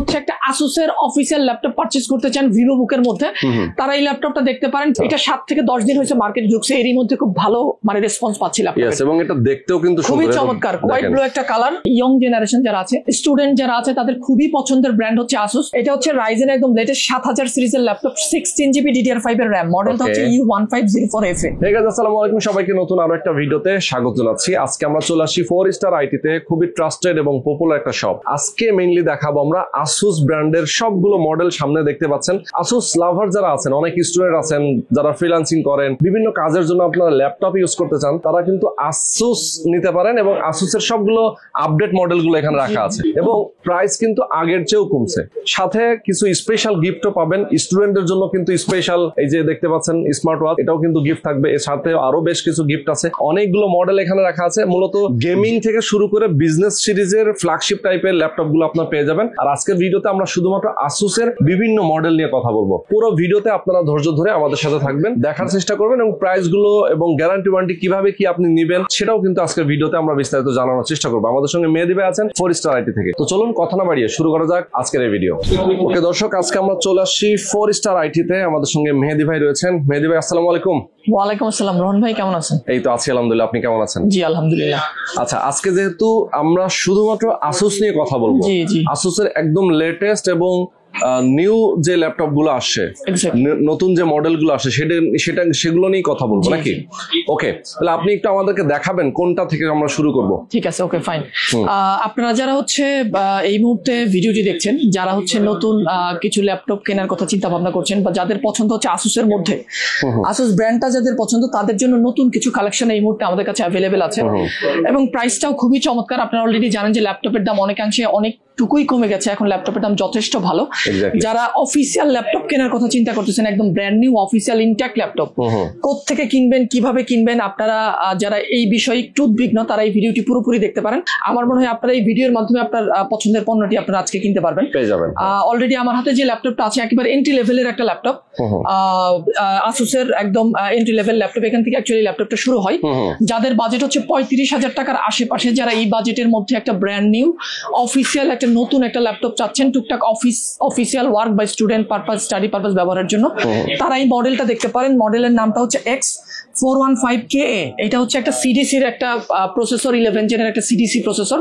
হচ্ছে একটা আসুসের official laptop purchase করতে চান ভিভোবুকের মধ্যে, তারা এই ল্যাপটপটা দেখতে পারেন। এটা 7 থেকে 10 দিন হয়েছে মার্কেট ঢুকছে, এরই মধ্যে খুব ভালো মানে রেসপন্স পাচ্ছি ল্যাপটপ, এবং এটা দেখতেও কিন্তু খুবই চমৎকার, হোয়াইট ব্লু একটা কালার। ইয়ং জেনারেশন যারা আছে, স্টুডেন্ট যারা আছে, তাদের খুবই পছন্দের ব্র্যান্ড হচ্ছে আসুস। এটা হচ্ছে রাইজেন একদম লেটেস্ট 7000 সিরিজের ল্যাপটপ, 16GB DDR5 এর RAM, মডেলটা হচ্ছে U1504FA। ঠিক আছে, আসসালামু আলাইকুম সবাইকে, নতুন আরো একটা ভিডিওতে স্বাগত জানাচ্ছি। আজকে আমরা চলে আসি 4 স্টার আইটিতে, খুবই ট্রাস্টেড এবং পপুলার একটা শপ। আজকে মেইনলি দেখাবো আমরা আসুস ব্র্যান্ডের সবগুলো মডেল। সামনে দেখতে পাচ্ছেন আসুস লাভার যারা আছেন, অনেক স্টুডেন্ট আছেন যারা ফ্রিল্যান্সিং করেন, বিভিন্ন কাজের জন্য আপনারা ল্যাপটপ ইউজ করতে চান, তারা কিন্তু আসুস নিতে পারেন। এবং আসুসের সবগুলো আপডেট মডেলগুলো এখানে রাখা আছে এবং প্রাইস কিন্তু আগের চেয়েও কমছে। সাথে কিছু স্পেশাল গিফটও পাবেন স্টুডেন্টদের জন্য, কিন্তু স্পেশাল এই যে দেখতে পাচ্ছেন স্মার্ট ওয়াচ, এটাও কিন্তু গিফট থাকবে। এর সাথে আরো বেশ কিছু গিফট আছে, অনেকগুলো মডেল এখানে রাখা আছে। মূলত গেমিং থেকে শুরু করে বিজনেস সিরিজের ফ্ল্যাগশিপ টাইপের ল্যাপটপ গুলো আপনারা পেয়ে যাবেন। আর আজকের ভিডিওতে আমরা শুধুমাত্র আসুসের বিভিন্ন মডেল নিয়ে কথা বলবো। পুরো ভিডিওতে আপনারা ধৈর্য ধরে আমাদের সাথে থাকবেন, দেখার চেষ্টা করবেন এবং প্রাইস গুলো এবং গ্যারান্টি ওয়ারেন্টি কিভাবে কি আপনি নিবেন সেটাও কিন্তু আজকের ভিডিওতে আমরা বিস্তারিত জানানোর চেষ্টা করবো। আমাদের সঙ্গে মেহেদী ভাই আছেন 4 স্টার আইটি থেকে। তো চলুন কথা না বাড়িয়ে শুরু করা যাক আজকের এই ভিডিও। ওকে দর্শক, আজকে আমরা চলে আসছি 4 স্টার আইটিতে। আমাদের সঙ্গে মেহেদী ভাই রয়েছেন। মেহেদী ভাই আসসালামু আলাইকুম। ওয়ালাইকুম আসসালাম। রোহন ভাই কেমন আছেন? এই তো আছি আলহামদুলিল্লাহ, আপনি কেমন আছেন? জি আলহামদুলিল্লাহ। আচ্ছা, আজকে যেহেতু আমরা শুধুমাত্র আসুস নিয়ে কথা বলবো, আসুসের একদম লেটেস্ট এবং নিউ যে ল্যাপটপ গুলো আসছে, নতুন যে মডেল গুলো আসছে, সেগুলো নিয়ে কথা বলবো নাকি? ওকে, তাহলে আপনি একটু আমাদেরকে দেখাবেন কোনটা থেকে আমরা শুরু করব। ঠিক আছে, ওকে ফাইন। আপনারা যারা হচ্ছে এই মুহূর্তে ভিডিওটি দেখছেন, যারা হচ্ছে নতুন কিছু ল্যাপটপ কেনার কথা চিন্তা ভাবনা করছেন, বা যাদের পছন্দ হচ্ছে আসুসের মধ্যে, আসুস ব্র্যান্ডটা যাদের পছন্দ, তাদের জন্য নতুন কিছু কালেকশন এই মুহূর্তে আমাদের কাছে অ্যাভেলেবেল আছে এবং প্রাইসটাও খুবই চমৎকার। আপনারা অলরেডি জানেন যে ল্যাপটপের দাম অনেকাংশে অনেকটুকুই কমে গেছে, এখন ল্যাপটপের দাম যথেষ্ট ভালো। যারা অফিসিয়াল ল্যাপটপ কেনার কথা চিন্তা করতেছেন, একদম brand new official intact laptop কোত্থেকে কিনবেন, কিভাবে কিনবেন, আপনারা যারা এই বিষয়ে একটু উদ্বিগ্ন, তারা এই ভিডিওটি পুরোপুরি দেখতে পারেন। আমার মনে হয় আপনারা এই ভিডিওর মাধ্যমে আপনার পছন্দের পণ্যটি আপনারা আজকে কিনতে পারবেন, পেয়ে যাবেন। অলরেডি আমার হাতে যে ল্যাপটপটা আছে একেবারে এন্ট্রি লেভেলের একটা ল্যাপটপ, আসুসের একদম এন্ট্রি লেভেল ল্যাপটপ। এখান থেকে অ্যাকচুয়ালি ল্যাপটপটা শুরু হয়। যাদের বাজেট হচ্ছে 35,000 টাকার আশেপাশে, যারা এই বাজেটের মধ্যে একটা ব্র্যান্ড নিউ অফিসিয়াল একটা নতুন একটা ল্যাপটপ চাচ্ছেন টুকটাক অফিসিয়াল ওয়ার্ক বা স্টুডেন্ট পারপাস, স্টাডি পারপাস ব্যবহারের জন্য, তারা এই মডেলটা দেখতে পারেন। মডেলের নামটা হচ্ছে X415KA। এটা হচ্ছে একটা সিডিসির একটা প্রসেসর, 11 জেনের একটা সিডিসি প্রসেসর।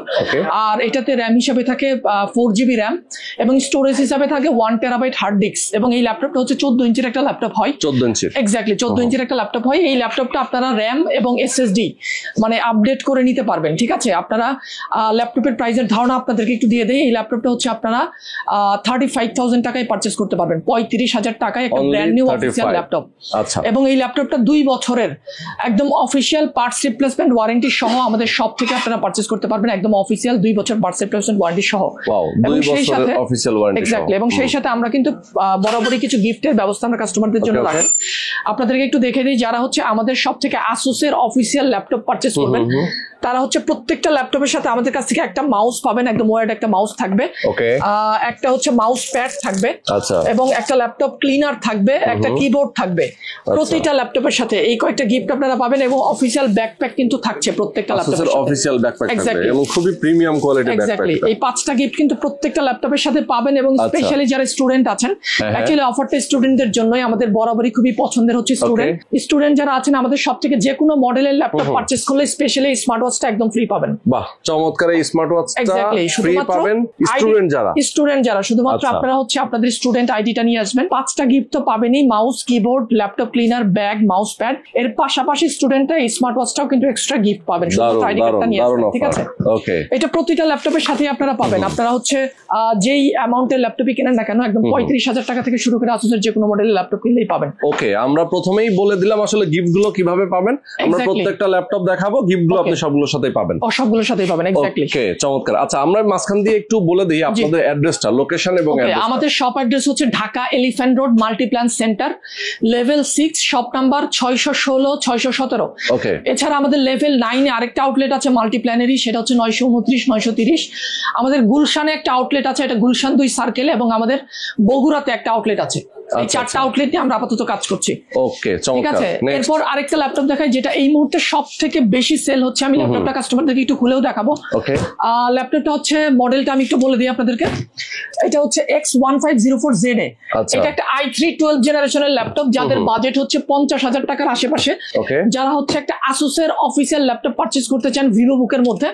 আর এটাতে র্যাম হিসাবে থাকে 4GB র্যাম এবং স্টোরেজ হিসাবে থাকে 1 টেরাবাইট হার্ড ডিস্ক। এবং এই ল্যাপটপটা হচ্ছে 14 ইঞ্চির একটা ল্যাপটপ হয়। 14 ইঞ্চি, এক্স্যাক্টলি 14 ইঞ্চির একটা ল্যাপটপ হয়। এই ল্যাপটপটা আপনারা র্যাম এবং SSD মানে আপডেট করে নিতে পারবেন। ঠিক আছে, আপনারা ল্যাপটপের প্রাইসের ধারণা আপনাদেরকে একটু দিয়ে দেই। এই ল্যাপটপটা হচ্ছে আপনারা 35,000 টাকায় পারচেস করতে পারবেন, 35,000 টাকায় একটা ব্র্যান্ড নিউ অফিসিয়াল ল্যাপটপ। এবং এই ল্যাপটপটা 2 বছরের একদম অফিসিয়াল পার্টস রিপ্লেসমেন্ট ওয়ারেন্টি সহ আমাদের শপ থেকে আপনারা পারচেজ করতে পারবেন, একদম অফিসিয়াল 2 বছর পার্টস রিপ্লেসমেন্ট ওয়ারেন্টি সহ। এবং সেই সাথে এক্স্যাক্টলি, এবং সেই সাথে আমরা কিন্তু বরাবরই কিছু গিফটের ব্যবস্থা আমরা কাস্টমারদের জন্য রাখেন। আপনাদেরকে একটু দেখে দিই, যারা হচ্ছে আমাদের শপ থেকে আসুসের অফিসিয়াল ল্যাপটপ পারচেজ করবেন, তারা হচ্ছে প্রত্যেকটা ল্যাপটপের সাথে আমাদের কাছ থেকে একটা মাউস পাবেন, একদম ওয়ার্ড একটা মাউস থাকবে, একটা হচ্ছে মাউস প্যাড থাকবে, এবং একটা ল্যাপটপ ক্লিনার থাকবে, একটা কিবোর্ড থাকবে প্রতিটা ল্যাপটপের সাথে। এই কয়েকটা গিফট আপনারা পাবেন এবং অফিসিয়াল ব্যাকপ্যাক কিন্তু থাকছে প্রত্যেকটা ল্যাপটপের সাথে, অফিসিয়াল ব্যাকপ্যাক থাকবে এবং খুবই প্রিমিয়াম কোয়ালিটির ব্যাকপ্যাক। এই 5টা গিফট কিন্তু প্রত্যেকটা ল্যাপটপের সাথে পাবেন। এবং স্পেশালি যারা স্টুডেন্ট আছেন, অ্যাকচুয়ালি অফারটা স্টুডেন্টদের জন্যই, আমাদের বরাবরই খুবই পছন্দের হচ্ছে স্টুডেন্ট যারা আছেন, আমাদের সব থেকে যে কোনো মডেলের ল্যাপটপ পারচেজ করলে স্পেশালি স্মার্ট ওয়াচটা একদম ফ্রি পাবেন। বাহ, চমৎকার! এই স্মার্ট ওয়াচটা ফ্রি পাবেন স্টুডেন্ট যারা, শুধুমাত্র আপনারা হচ্ছে আপনাদের স্টুডেন্ট আইডিটা নিয়ে আসবেন। 5টা গিফট তো পাবেনই, mouse, keyboard, laptop cleaner, bag, mouse pad. এর পাশাপাশি স্টুডেন্টরা এই স্মার্ট ওয়াচটাও কিন্তু এক্সট্রা গিফট পাবেন, শুধুমাত্র আইডি কার্ডটা নিয়ে আসবেন। ঠিক আছে, এটা প্রতিটা ল্যাপটপের সাথে আপনারা পাবেন। আপনারা হচ্ছে যেই অ্যামাউন্টের ল্যাপটপই কেনেন না কেন, একদম 35,000 টাকা থেকে শুরু করে আসুসের যে কোনো মডেলের ল্যাপটপ কিনলেই পাবেন। ওকে, আমরা প্রথমেই বলে দিলাম আসলে গিফট গুলো কিভাবে পাবেন। আমরা প্রত্যেকটা ল্যাপটপ দেখাবো, গিফট গুলো আপনি সবগুলোর সাথে পাবেন, সবগুলোর সাথে পাবেন। এক্স্যাক্টলি, ওকে, চমৎকার। আচ্ছা, আমরা মাঝখান দিয়ে একটু বলে দিই আপনাদের অ্যাড্রেসটা, লোকেশন এবং অ্যাড্রেস। আমাদের শপ অ্যাড্রেস হচ্ছে Dhaka elephant road Multiplan centre, level 6, shop number 616, 617। ওকে, এছাড়া আমাদের লেভেল 9 এ আরেকটা আউটলেট আছে মাল্টিপ্ল্যানেরই, সেটা হচ্ছে 929, 930। আমাদের গুলশানে একটা আউটলেট আছে, এটা গুলশান 2 সার্কেলে, এবং আমাদের বগুড়াতে একটা আউটলেট আছে। এই 4টা আউটলেট নিয়ে আমরা আপাতত কাজ করছি। ওকে, ঠিক আছে। এরপর আরেকটা ল্যাপটপ দেখাই, যেটা এই মুহূর্তে সব থেকে বেশি সেল হচ্ছে। আমি ল্যাপটপটা কাস্টমারদেরকে একটু খুলেও দেখাবো। ওকে, ল্যাপটপটা হচ্ছে মডেলটা আমি একটু বলে দিই আপনাদেরকে। এটা হচ্ছে X1504ZA। আচ্ছা। এটা একটা i3 12 জেনারেশনের ল্যাপটপ, যাদের বাজেট হচ্ছে 50,000 টাকার আশেপাশে। ওকে, যারা হচ্ছে একটা আসুসের অফিসিয়াল ল্যাপটপ পারচেজ করতে চান ভিভো বুকের মধ্যে,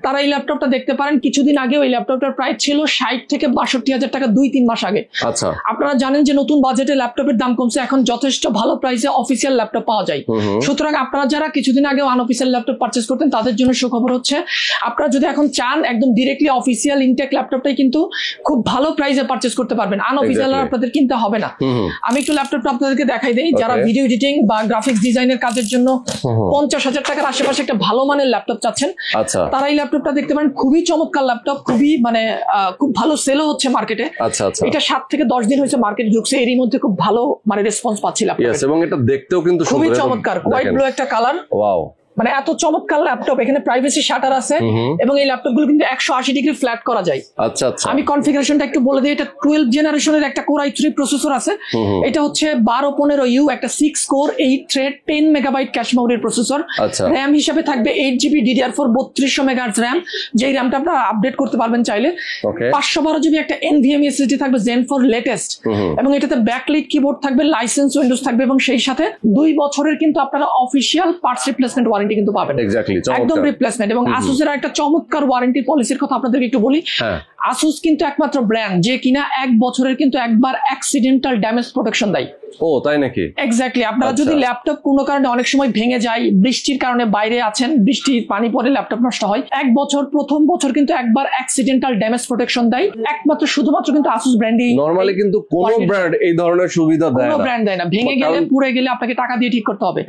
তারা এই ল্যাপটপটা দেখতে পারেন। কিছুদিন আগেও এই ল্যাপটপটার প্রাইস ছিল 60 থেকে 62,000 টাকা 2-3 মাস আগে। আচ্ছা, আপনারা জানেন যে নতুন বাজেটে ল্যাপটপের দাম কমছে, এখন যথেষ্ট ভালো প্রাইসে অফিসিয়াল ল্যাপটপ পাওয়া যায়। সুতরাং আপনারা যারা কিছুদিন আগে আনঅফিসিয়াল ল্যাপটপ পারচেজ করতেন তাদের জন্য সুখবর হচ্ছে, আপনারা যদি এখন চান একদম ডিরেক্টলি অফিসিয়াল ইনটেক ল্যাপটপটাই কিন্তু খুব ভালো প্রাইসে পারচেজ করতে পারবেন, আনঅফিসিয়াল আপনাদের কিনতে হবে না। আমি একটু ল্যাপটপটা আপনাদেরকে দেখাই দেই। যারা ভিডিও এডিটিং বা গ্রাফিক্স ডিজাইনের কাজের জন্য 50,000 টাকার আশেপাশে একটা ভালো মানের ল্যাপটপ চাচ্ছেন, আচ্ছা, তারা এই ল্যাপটপটা দেখতে পারেন। খুবই চমৎকার ল্যাপটপ, খুবই মানে খুব ভালো সেলও হচ্ছে মার্কেটে। আচ্ছা, আচ্ছা, এটা 7 থেকে 10 দিন হয়েছে মার্কেটে ঢুকছে, এরই মধ্যে খুব ভালো মানে রেসপন্স পাচ্ছি ল্যাপটপে। এবং এটা দেখতেও কিন্তু খুবই সুন্দর, চমৎকার, হোয়াইট ব্লু একটা কালার। ওয়াও, মানে এত চমৎকার ল্যাপটপ। এখানে প্রাইভেসি শাটার আছে এবং এই ল্যাপটপ গুলো কিন্তু 180 ডিগ্রি ফ্ল্যাট করা যায়। আচ্ছা, আচ্ছা, আমি কনফিগারেশনটা একটু বলে দিই। এটা 12 জেনারেশনের একটা কোর i3 প্রসেসর আছে। এটা হচ্ছে 1215U, একটা 6 কোর 8 থ্রেড 10 মেগাবাইট ক্যাশ মেমোরির প্রসেসর। আচ্ছা, র‍্যাম হিসাবে থাকবে 8GB DDR4 3200 মেগাহার্টজ র‍্যাম, যেই র‍্যামটা আপনারা আপডেট করতে পারবেন চাইলে। ওকে, 512GB একটা NVMe SSD থাকবে Zen 4 লেটেস্ট, এবং এটাতে ব্যাকলিট কিবোর্ড থাকবে, লাইসেন্স উইন্ডোজ থাকবে, এবং সেই সাথে 2 বছরের কিন্তু আপনারা অফিসিয়াল পার্টস রিপ্লেসমেন্ট ওয়ারেন্টি কিন্তু পাবেন। একদম রিপ্লেসমেন্ট। এবং আসুসের একটা চমৎকার ওয়ারেন্টি পলিসির কথা আপনাদেরকে একটু বলি। আসুস কিন্তু একমাত্র ব্র্যান্ড যে কিনা 1 বছরের কিন্তু একবার অ্যাক্সিডেন্টাল ড্যামেজ প্রোটেকশন দেয়। ও তাই নাকি? এক্স্যাক্টলি। আপনারা যদি ল্যাপটপ কোনো কারণে অনেক সময় ভেঙে যায়, বৃষ্টির কারণে বাইরে আছেন, বৃষ্টির পানি পড়ে ল্যাপটপ নষ্ট হয়, 1 বছর প্রথম বছর কিন্তু একবার অ্যাক্সিডেন্টাল ড্যামেজ প্রোটেকশন দেয় একমাত্র শুধুমাত্র কিন্তু আসুস ব্র্যান্ডই। নরমালি কিন্তু কোন ব্র্যান্ড এই ধরনের সুবিধা দেয় না, কোনো ব্র্যান্ড দেয় না। ভেঙে গেলে পুড়ে গেলে আপনাকে টাকা দিয়ে ঠিক করতে হবে।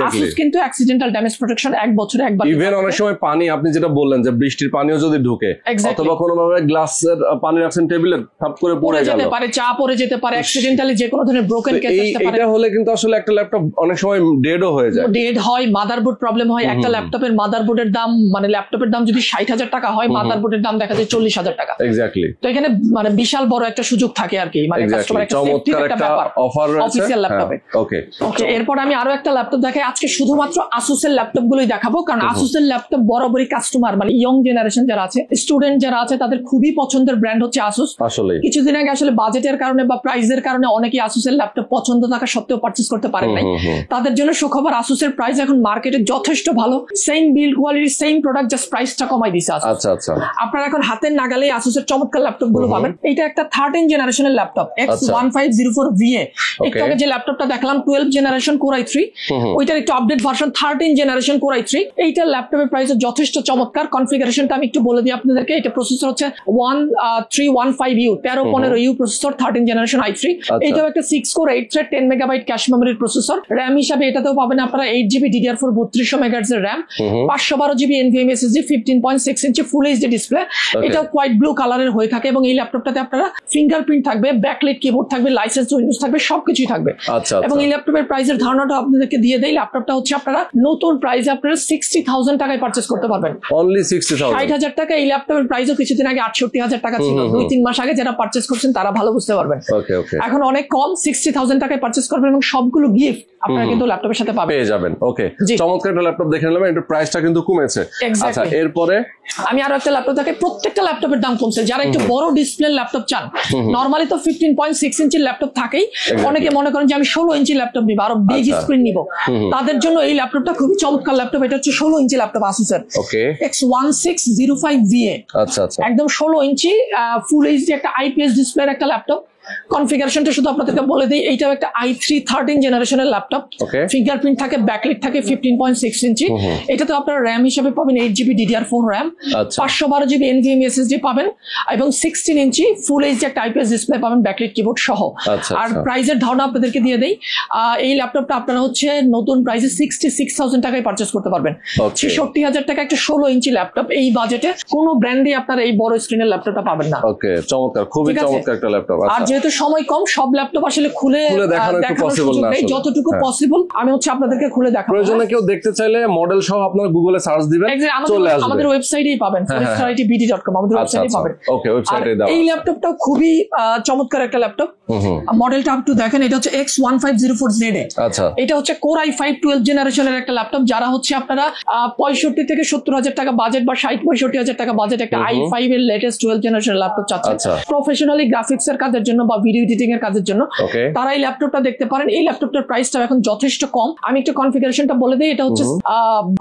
আসুস কিন্তু অ্যাক্সিডেন্টাল ড্যামেজ প্রোটেকশন 1 বছরে একবার। ইভেন অনেক সময় পানি, আপনি যেটা বললেন যে বৃষ্টির পানিও যদি ঢুকে অথবা কোনো ভাবে গ্লাসের পানি রাখছেন টেবিলে, থাপ করে পড়ে গেল, যেতে পারে, চা পড়ে যেতে পারে, অ্যাক্সিডেন্টালি যে কোনো ধরনের ব্রোকেন কেস আসতে পারে। এটা হলে কিন্তু আসলে একটা ল্যাপটপ অনেক সময় ডেডও হয়ে যায়, ডেড হয়, মাদারবোর্ড প্রবলেম হয়। একটা ল্যাপটপের মাদারবোর্ডের দাম, মানে ল্যাপটপের দাম যদি 60,000 টাকা হয়, মাদারবোর্ডের দাম দেখা যায় 40,000 টাকা। এক্স্যাক্টলি। তো এখানে মানে বিশাল বড় একটা সুযোগ থাকে আর কি, মানে কাস্টমার একটা সেফটির একটা ব্যাপার অফার রয়েছে অফিশিয়াল ল্যাপটপে। ওকে, ওকে। এরপর আমি আরো একটা ল্যাপটপ দেখাই। আজকে শুধুমাত্র আসুসের ল্যাপটপ গুলোই দেখাবো, কারণ আসুসের ল্যাপটপ বরাবরই কাস্টমার মানে ইয়ং জেনারেশন যারা আছে, স্টুডেন্ট যারা আছে, তাদের খুবই পছন্দের ব্র্যান্ড হচ্ছে আসুস। আসলে কিছুদিন আগে আসলে বাজেটের কারণে বা প্রাইসের কারণে অনেকেই আসুসের ল্যাপটপ পছন্দ থাকা সত্ত্বেও পারচেজ করতে পারেন নাই। তাদের জন্য সুখবর, আসুসের প্রাইস এখন মার্কেটে যথেষ্ট ভালো। Same build quality, same product, just প্রাইসটা কমাই দিছে আসুস। আচ্ছা, আচ্ছা। আপনারা এখন হাতের নাগালেই আসুসের চমৎকার ল্যাপটপ গুলো পাবেন। এটা একটা 13 জেনারেশনের ল্যাপটপ X1504VA। একটু আগে যে ল্যাপটপটা দেখলাম 12 জেনারেশন কোর i3, ওইটার একটু update version 13 generation core i3। এইটার ল্যাপটপের প্রাইস যথেষ্ট চমৎকার। কনফিগারেশনটা আমি একটু বলে দিই আপনাদেরকে। এটা প্রসেসর হচ্ছে 1315U 1315U processor, 13 generation i3। এটাও একটা 6 কোর 8 থ্রেড 10 মেগাবাইট ক্যাশ মেমোরির প্রসেসর। র‍্যাম হিসাবে এটাতেও পাবেন আপনারা 8GB DDR4 3200 মেগাহার্টজ এর RAM, 512GB NVMe SSD, 15.6 inch full HD display. এটাও হোয়াইট ব্লু কালারের হয়ে থাকে, এবং এই ল্যাপটপটাতে আপনারা ফিঙ্গারপ্রিন্ট থাকবে, ব্যাকলাইট কিবোর্ড থাকবে, লাইসেন্স উইন্ডোজ থাকবে, সবকিছুই থাকবে। এবং এই ল্যাপটপের প্রাইসের ধারণাটা আপনাদেরকে দিয়ে দেই। ল্যাপটপটা হচ্ছে আপনারা নতুন প্রাইসে আপনারা 60,000 টাকায় পারচেজ করতে পারবেন। অনলি 60,000। 60,000 টাকা। এই ল্যাপটপের প্রাইসও কিছুদিন আগে 68,000 টাকা ছিল। 2-3 মাস আগে যারা পারচেজ করছেন তারা ভালো বুঝতে পারবেন। এখন অনেক কম, 60,000 টাকায় পারচেজ করবেন, এবং সবগুলো গিফট আপনারা কিন্তু ল্যাপটপের সাথে পেয়ে যাবেন। ওকে, চমৎকার একটা ল্যাপটপ দেখে নিলাম, এর প্রাইসটা কিন্তু কমেছে। আচ্ছা, এরপরে আমি আরো একটা ল্যাপটপ দেখাই। প্রত্যেকটা ল্যাপটপের দাম কমছে। যারা একটু বড় ডিসপ্লে ল্যাপটপ চান, নরমালি তো 15.6 ইঞ্চির ল্যাপটপ থাকেই, অনেকে মনে করেন যে আমি 16 ইঞ্চি ল্যাপটপ নিব, আরো বিগ স্ক্রিন নিব, তাদের জন্য এই ল্যাপটপটা খুবই চমৎকার ল্যাপটপ। এটা হচ্ছে 16 ইঞ্চি ল্যাপটপ আসুসের X1605VA। আচ্ছা, আচ্ছা। একদম 16 ইঞ্চি ফুল এইচডি একটা IPS ডিসপ্লের একটা ল্যাপটপ। কনফিগারেশনটা শুধু আপনাদেরকে বলে দিই। এইটাও একটা i3 13 জেনারেশনের ল্যাপটপ। ফিঙ্গারপ্রিন্ট থাকে, ব্যাকলাইট থাকে, 15.6 ইঞ্চি। এটাতে আপনারা র‍্যাম হিসেবে পাবেন 8GB DDR4 RAM, 512GB NVMe SSD পাবেন, এবং 16 ইঞ্চি ফুল এইচডি একটা IPS ডিসপ্লে পাবেন, ব্যাকলাইট কিবোর্ড সহ। আর প্রাইসের ধারণা আপনাদেরকে দিয়ে দেই। এই ল্যাপটপটা আপনারা হচ্ছে নতুন প্রাইসে 66,000 টাকায় পারচেজ করতে পারবেন। 66,000 টাকা একটা 16 ইঞ্চি ল্যাপটপ। এই বাজেটে কোনো ব্র্যান্ডে আপনারা এই বড় স্ক্রিনের ল্যাপটপটা পাবেন না। ওকে, চমৎকার, খুবই চমৎকার একটা ল্যাপটপ। আর যেহেতু সময় কম, সব ল্যাপটপ আসলে খুলে দেখানো পসিবল না, যতটুকু পসিবল আমি হচ্ছে আপনাদেরকে খুলে দেখাবো। প্রয়োজনে কেউ দেখতে চাইলে মডেল সহ আপনারা গুগলে সার্চ দিবেন, চলে আসবে। আমাদের ওয়েবসাইটেই পাবেন, foristarITBD.com, আমাদের ওয়েবসাইটেই পাবেন। ওকে, ওয়েবসাইটে দাও। এই ল্যাপটপটা খুবই চমৎকার একটা ল্যাপটপ। মডেলটা একটু দেখেন, এটা হচ্ছে X1504ZA। আচ্ছা, এটা হচ্ছে Core i5 12 জেনারেশনের একটা ল্যাপটপ, যারা হচ্ছে আপনারা 65 থেকে 70,000 টাকা বাজেট বা 60-65,000 টাকা বাজেট একটা i5 এর লেটেস্ট 12 জেনারেশনের ল্যাপটপ চাচ্ছেন আচ্ছা। প্রফেশনালি গ্রাফিক্স এর কাজের জন্য বা ভিডিও এডিটিং এর কাজের জন্য, ওকে, তারা এই ল্যাপটপটা দেখতে পারেন। এই ল্যাপটপটার প্রাইসটা এখন যথেষ্ট কম। আমি একটু কনফিগারেশনটা বলে দিই। এটা হচ্ছে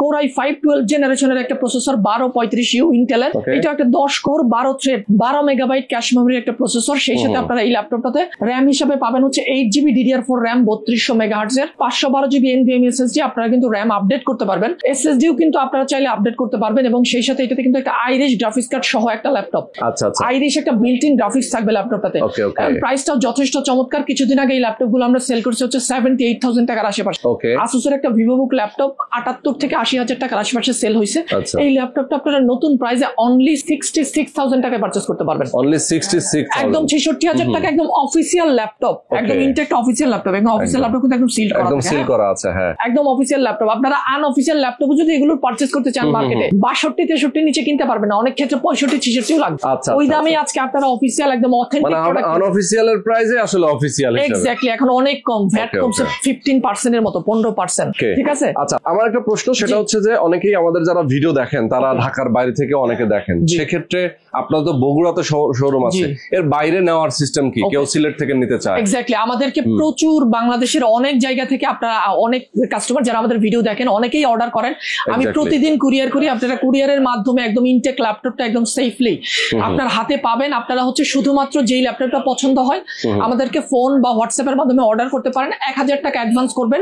Core i5 12 জেনারেশনের একটা প্রসেসর 1235U ইন্টেলের। Okay. এটা একটা 10 কোর 12 থ্রেড 12 মেগাবাইট ক্যাশ মেমোরির একটা প্রসেসর। সেই সাথে আপনারা এই ল্যাপটপটাতে র্যাম হিসেবে পাবেন হচ্ছে 8GB DDR4 র্যাম 3200 মেগাহার্টজ এর 512GB NVMe SSD। আপনারা কিন্তু র্যাম আপডেট করতে পারবেন, SSDও কিন্তু আপনারা চাইলে আপডেট করতে পারবেন। এবং সেই সাথে এটাতে কিন্তু একটা আইরিশ গ্রাফিক্স কার্ড সহ একটা ল্যাপটপ। আচ্ছা আচ্ছা, আইরিশ একটা বিল্ট ইন গ্রাফিক্স থাকবে ল্যাপটপটাতে। ওকে ওকে, প্রাইসটাও যথেষ্ট চমৎকার। কিছুদিন আগে এই ল্যাপটপ গুলো আমরা সেল করছি হচ্ছে 78,000 টাকার আশেপাশে। ওকে, আসুসের একটা ভিভোবুক ল্যাপটপ 78 থেকে 80,000 টাকার আশেপাশে সেল হয়েছে। আচ্ছা। এই ল্যাপটপটা আপনারা নতুন প্রাইসে অনলি 66,000 টাকায় পারচেজ করতে পারবেন। অনলি 66, একদম 66,000 টাকা, একদম অফিসিয়াল ল্যাপটপ, একদম ইনটেক্ট অফিসিয়াল ল্যাপটপ। একদম অফিসিয়াল ল্যাপটপ কিন্তু একদম সিল করা, একদম সিল করা আছে, হ্যাঁ, একদম অফিসিয়াল ল্যাপটপ। আপনারা আনঅফিসিয়াল ল্যাপটপ যদি এগুলো পারচেজ করতে চান মার্কেটে 62-63 নিচে কিনতে পারবেন না, অনেক ক্ষেত্রে 65-66 লাগবে। আচ্ছা, ওই আচ্ছা, দামে আজকে আপনারা অফিসিয়াল একদম মানে অথেন্টিক আনঅফিসিয়াল এর প্রাইসে আসলে অফিসিয়াল হিসেবে। এক্স্যাক্টলি, এখন অনেক কম, ভ্যাট Okay, কমছে okay. 15% এর মতো, 15%। Okay. ঠিক আছে। আচ্ছা, আমার একটা প্রশ্ন, সেটা হচ্ছে যে অনেকেই আমাদের যারা ভিডিও দেখেন তারা ঢাকার বাইরে থেকে অনেকে দেখেন, জি। সেক্ষেত্রে আপনার তো বগুড়াতে শোরুম আছে, জি। এর বাইরে নেওয়ার সিস্টেম কি? Okay. কেউ সিলেট থেকে নিতে চায়? এক্স্যাক্টলি, আমাদেরকে প্রচুর বাংলাদেশের অনেক জায়গা থেকে আপনারা, অনেক কাস্টমার যারা আমাদের ভিডিও দেখেন অনেকেই অর্ডার করেন। আমি Exactly. প্রতিদিন কুরিয়ার করি। আপনারা কুরিয়ারের মাধ্যমে একদম ইনটেক ল্যাপটপটা একদম সেফলি আপনার হাতে পাবেন। আপনারা হচ্ছে শুধুমাত্র যেই ল্যাপটপটা পছন্দ হয় আমাদেরকে ফোন বা হোয়াটসঅ্যাপের মাধ্যমে অর্ডার করতে পারেন। 1000 টাকা অ্যাডভান্স করবেন,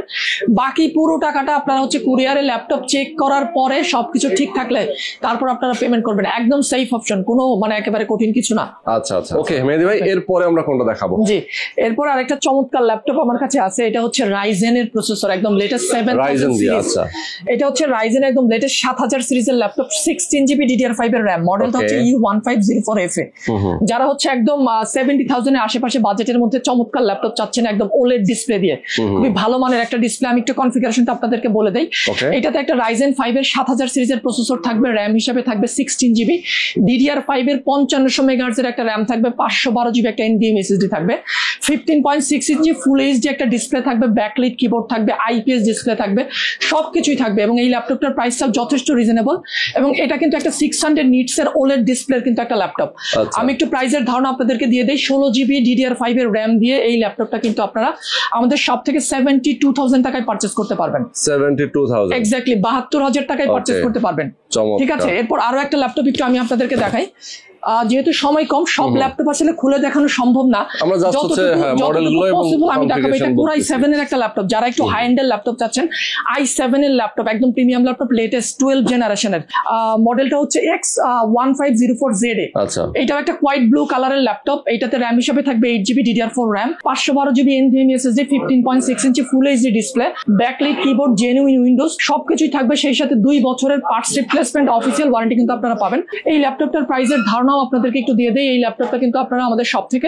বাকি পুরো টাকাটা আপনারা হচ্ছে কুরিয়ারে ল্যাপটপ চেক করার পরে সবকিছু ঠিক থাকলে তারপর আপনারা পেমেন্ট করবেন। একদম সেফ অপশন, কোনো মানে একেবারে কঠিন কিছু না। আচ্ছা আচ্ছা, ওকে মেহেদী ভাই, এরপরে আমরা কোনটা দেখাবো? জি, এরপর আরেকটা চমৎকার ল্যাপটপ আমার কাছে আছে। এটা হচ্ছে রাইজেন এর প্রসেসর, একদম লেটেস্ট 7000 দিয়ে, সিরিজ। আচ্ছা। এটা হচ্ছে রাইজেন একদম লেটেস্ট 7000 সিরিজের ল্যাপটপ, 16GB DDR5 এর র্যাম। মডেলটা হচ্ছে U1504FA। যারা হচ্ছে একদম 70,000 এর আশেপাশে বাজেটের মধ্যে চমৎকার ল্যাপটপ চাচ্ছেন একদম ওলেড ডিসপ্লে দিয়ে, খুবই ভালো মানের একটা ডিসপ্লে। আমি একটু কনফিগারেশনটা আপনাদেরকে বলে দেই। Okay. এটাতে একটা রাইজেন 5 এর 7000 সিরিজের প্রসেসর থাকবে, র্যাম হিসাবে থাকবে 16GB, DDR5 এর 5500 মেগাহার্টজ এর একটা র্যাম থাকবে, 512GB একটা NVMe SSD থাকবে, 15.6 ইঞ্চি ফুল এইচডি একটা ডিসপ্লে থাকবে, ব্যাকলিট কিবোর্ড থাকবে, IPS ডিসপ্লে থাকবে, সবকিছুই থাকবে। এবং এই ল্যাপটপটার প্রাইসটাও যথেষ্ট রিজনেবল। এবং এটা কিন্তু একটা 600 নিটস এর ওলেড ডিসপ্লের কিন্তু একটা ল্যাপটপ। আচ্ছা। আমি একটু প্রাইসের ধারণা আপনাদেরকে দিয়ে দেই। 16GB DDR5 এর র্যাম দিয়ে এই ল্যাপটপটা কিন্তু আপনারা আমাদের সব থেকে 72,000 টাকায় পারচেস করতে পারবেন। 72,000, এক্স্যাক্টলি 72,000 টাকায় পারচেস Okay. করতে পারবেন। চমৎকার। ঠিক আছে, এরপর আরো একটা ল্যাপটপ একটু আমি আপনাদেরকে দেখাই। যেহেতু সময় কম, সব ল্যাপটপ আসলে খুলে দেখানো সম্ভব না। আমরা just হচ্ছে, হ্যাঁ, মডেলগুলো এবং পসিবল আমি দেখাবো। এটা configuration Core বলতেছি। i7 এর একটা ল্যাপটপ, যারা একটু হাই এন্ডের ল্যাপটপ চাচ্ছেন, i7 এর ল্যাপটপ, একদম প্রিমিয়াম ল্যাপটপ, লেটেস্ট 12 জেনারেশনের। মডেলটা হচ্ছে X1504ZA। আচ্ছা, এটাও একটা হোয়াইট ব্লু কালারের ল্যাপটপ। এটাতে র্যাম হিসেবে থাকবে 8GB DDR4 RAM, 512GB NVMe SSD, 15.6 inch full HD display, backlit keyboard, genuine Windows, সবকিছুই থাকবে। সেই সাথে 2 বছরের পার্টস রিপ্লেসমেন্ট অফিসিয়াল ওয়ারেন্টি কিন্তু আপনারা পাবেন। এই ল্যাপটপটার প্রাইসের ধারণাও আপনাদেরকে একটু দিয়ে দেই। এই ল্যাপটপটা কিন্তু আপনারা আমাদের সব থেকে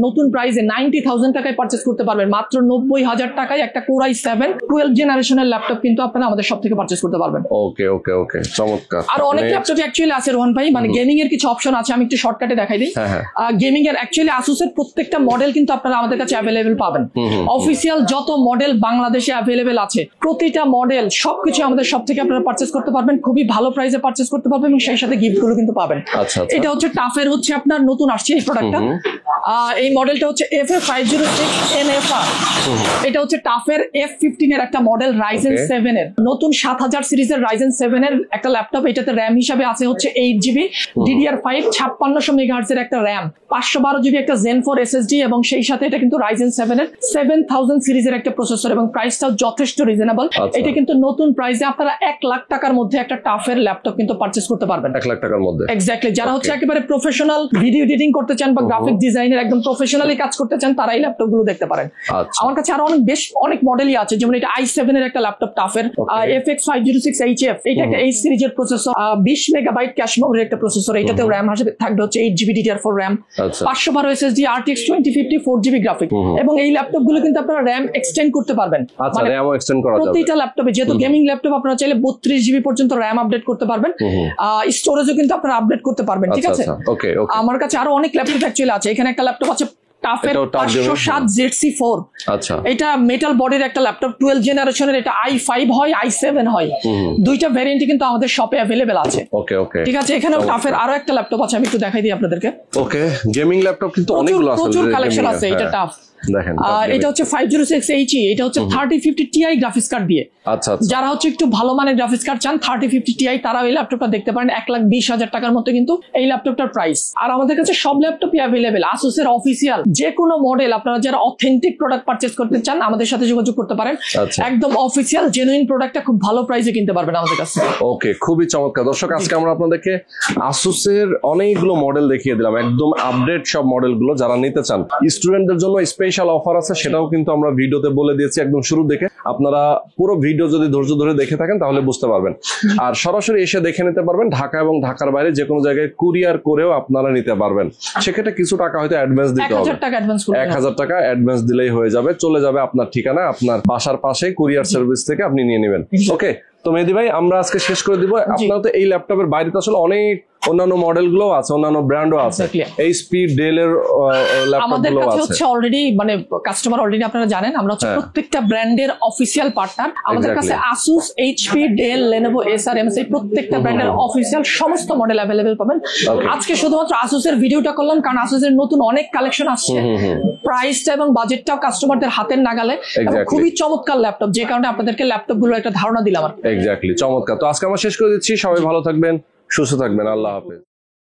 নতুন প্রাইসে 90,000 টাকায় পারচেস করতে পারবেন। মাত্র 90,000 টাকায় একটা Core i7 12 জেনারেশনের ল্যাপটপ কিন্তু আপনারা আমাদের সব থেকে পারচেস করতে পারবেন। ওকে ওকে ওকে, চমৎকার। আর অনেক ল্যাপটপ অ্যাকচুয়ালি আছে রোহন ভাই, মানে গেমিং এর কিছু অপশন আছে। আমি একটু শর্টকাটে দেখাই দিই। হ্যাঁ, হ্যাঁ। গেমিং এর অ্যাকচুয়ালি আসুসের প্রত্যেকটা মডেল কিন্তু আপনারা আমাদের কাছে অ্যাভেলেবেল পাবেন। অফিসিয়াল যত মডেল বাংলাদেশে অ্যাভেলেবেল আছে, প্রতিটা মডেল সবকিছু আমাদের সব থেকে আপনারা পারচেস করতে পারবেন, খুবই ভালো প্রাইসে পারচেস করতে পারবেন এবং সেই সাথে গিফট গুলো কিন্তু পাবেন। আচ্ছা, আচ্ছা। এটা হচ্ছে টাফের, হচ্ছে আপনার নতুন আসছে এই প্রোডাক্টটা। এই মডেলটা হচ্ছে FA506 NFR। এটা হচ্ছে টাফের F15 এর একটা মডেল, রাইজেন 7 এর নতুন 7000 সিরিজের রাইজেন 7 এর একটা ল্যাপটপ। এটাতে র্যাম হিসাবে আছে হচ্ছে 8GB DDR5, 5600 মেগাহার্টজ এর একটা র্যাম, 512GB একটা Zen 4 SSD এবং সেই সাথে এটা কিন্তু রাইজেন 7 এর 7000 সিরিজের একটা প্রসেসর এবং প্রাইসটাও যথেষ্ট রিজনেবল। আচ্ছা। এটা কিন্তু নতুন প্রাইসে আপনারা 1 লাখ টাকার মধ্যে একটা টাফের ল্যাপটপ কিন্তু পারচেস করতে পারবেন। 1 লাখ টাকার মধ্যে, এক্স্যাক্টলি। যারা Okay. হচ্ছে একেবারে প্রফেশনাল ভিডিও এডিটিং করতে চান বা গ্রাফিক ডিজাইনের একদম প্রফেশনালি কাজ করতে চান, তারা এই ল্যাপটপ গুলো দেখতে পারেন। আচ্ছা। আমার কাছে আরো অনেক মডেলই আছে, যেমন এটা i7 এর একটা ল্যাপটপ টাফের, Okay. FX506HF। এটা একটা H সিরিজের প্রসেসর, 20 মেগাবাইট ক্যাশ মেমোরির একটা প্রসেসর। এটাতেও র্যাম হিসেবে থাকবে হচ্ছে 8GB DDR4 র্যাম, আচ্ছা। 512 SSD, RTX 2050 4GB গ্রাফিক। এবং এই ল্যাপটপ গুলো কিন্তু আপনারা র্যাম এক্সটেন্ড করতে পারবেন। আচ্ছা, র্যামও এক্সটেন্ড করা যাবে প্রতিটা ল্যাপটপে, যেহেতু গেমিং ল্যাপটপ, আপনারা চাইলে 32GB পর্যন্ত র্যাম আপডেট করতে পারবেন। স্টোরেজও কিন্তু আপনারা আপডেট করতে পারবেন। ঠিক আছে, ওকে ওকে। আমার কাছে আরো অনেক ল্যাপটপ অ্যাকচুয়ালি আছে। এখানে একটা ল্যাপটপ আছে টাফের এটাও tough 507 ZC4। আচ্ছা এটা মেটাল বডির একটা ল্যাপটপ 12 জেনারেশনের, এটা i5 হয় i7 হয়, দুইটা ভ্যারিয়েন্টই কিন্তু আমাদের শপে অ্যাভেলেবেল আছে। ওকে ওকে ঠিক আছে, এখানেও টাফের আরো একটা ল্যাপটপ আছে, আমি একটু দেখাই দিই আপনাদেরকে। ওকে, গেমিং ল্যাপটপ কিন্তু অনেকগুলো আছে, প্রচুর কালেকশন আছে, এটা টাফ। দেখেন আর এটা হচ্ছে 506HE, এটা হচ্ছে 3050 Ti গ্রাফিক্স কার্ড দিয়ে। আচ্ছা আচ্ছা যারা হচ্ছে একটু ভালো মানের গ্রাফিক্স কার্ড চান 3050 Ti, তারা এই ল্যাপটপটা দেখতে পারেন। 1,20,000 টাকার মধ্যে কিন্তু এই ল্যাপটপটার প্রাইস। আর আমাদের কাছে সব ল্যাপটপই অ্যাভেলেবেল, আসুসের অফিসিয়াল যে কোনো মডেল। আপনারা যারা অথেন্টিক প্রোডাক্ট পারচেজ করতে চান আমাদের সাথে যোগাযোগ করতে পারেন। আচ্ছা। একদম অফিসিয়াল জেনুইন প্রোডাক্টটা খুব ভালো প্রাইসে কিনতে পারবেন আমাদের কাছে। ওকে, খুবই চমৎকার। দর্শক, আজকে আমরা আপনাদেরকে আসুসের অনেকগুলো মডেল দেখিয়ে দিলাম, একদম আপডেট সব মডেলগুলো। যারা নিতে চান, স্টুডেন্টদের জন্য স্পেশাল অফার আছে, সেটাও কিন্তু আমরা ভিডিওতে বলে দিয়েছি একদম শুরু থেকে। আপনারা পুরো ভিডিও যদি ধৈর্য ধরে দেখে থাকেন তাহলে বুঝতে পারবেন। আর সরাসরি এসে দেখে নিতে পারবেন। ঢাকা এবং ঢাকার বাইরে যে কোনো জায়গায় কুরিয়ার করেও আপনারা নিতে পারবেন। সেক্ষেত্রে কিছু টাকা হয়তো অ্যাডভান্স দিতে হবে, 1000 টাকা অ্যাডভান্স করতে হবে। 1000 টাকা অ্যাডভান্স দিলেই হয়ে যাবে, চলে যাবে আপনার ঠিকানা, আপনার বাসার পাশে কুরিয়ার সার্ভিস থেকে আপনি নিয়ে নেবেন। ওকে, তো মেহেদী ভাই, আমরা আজকে শেষ করে দিব। আপনারা তো এই ল্যাপটপের বাইরে তো আসলে অনেক অন্যান্য মডেল গুলো আছে, অন্যান্য ব্র্যান্ডও আছে, এইচপি ডেল এর ল্যাপটপ আমাদের গুলো কাছে আছে। হচ্ছে অলরেডি মানে কাস্টমার অলরেডি আপনারা জানেন আমরা হচ্ছে প্রত্যেকটা ব্র্যান্ডের অফিসিয়াল পার্টনার। আমাদের কাছে আসুস, এইচপি, ডেল, লেনোভো, এসার, এমএসআই প্রত্যেকটা ব্র্যান্ডের অফিসিয়াল সমস্ত মডেল অ্যাভেলেবেল পাবেন। আজকে শুধুমাত্র আসুসের ভিডিওটা করলাম কারণ আসুসের নতুন অনেক কালেকশন আসছে, প্রাইসটা এবং বাজেটটাও কাস্টমারদের হাতের নাগালে, এবং খুবই চমৎকার ল্যাপটপ, যে কারণে আপনাদেরকে ল্যাপটপ গুলোর একটা ধারণা দিলাম। এক্স্যাক্টলি, চমৎকার। তো আজকে আমরা শেষ করে দিচ্ছি। সবাই ভালো থাকবেন, সুস্থ থাকবেন, আল্লাহ হাফেজ।